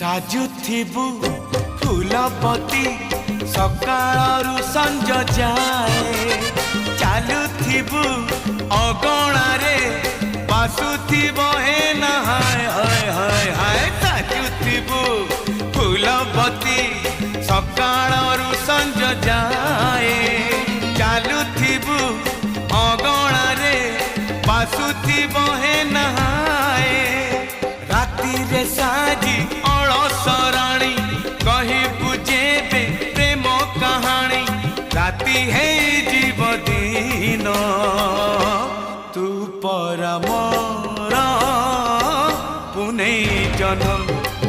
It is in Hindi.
साजुथिबु फूलपति सकाळरू संज जाए चालुथिबु अगणारे बासुथिबो हे ना हाय हाय हाय हाय साजुथिबु फूलपति सकाळरू संज जाए चालुथिबु अगणारे बासुथिबो हे ना हाय राति रे साजी अलसराणी कही बुझेबे प्रेम कहानी राति है जीव दिन तू परमर पुनै जन्म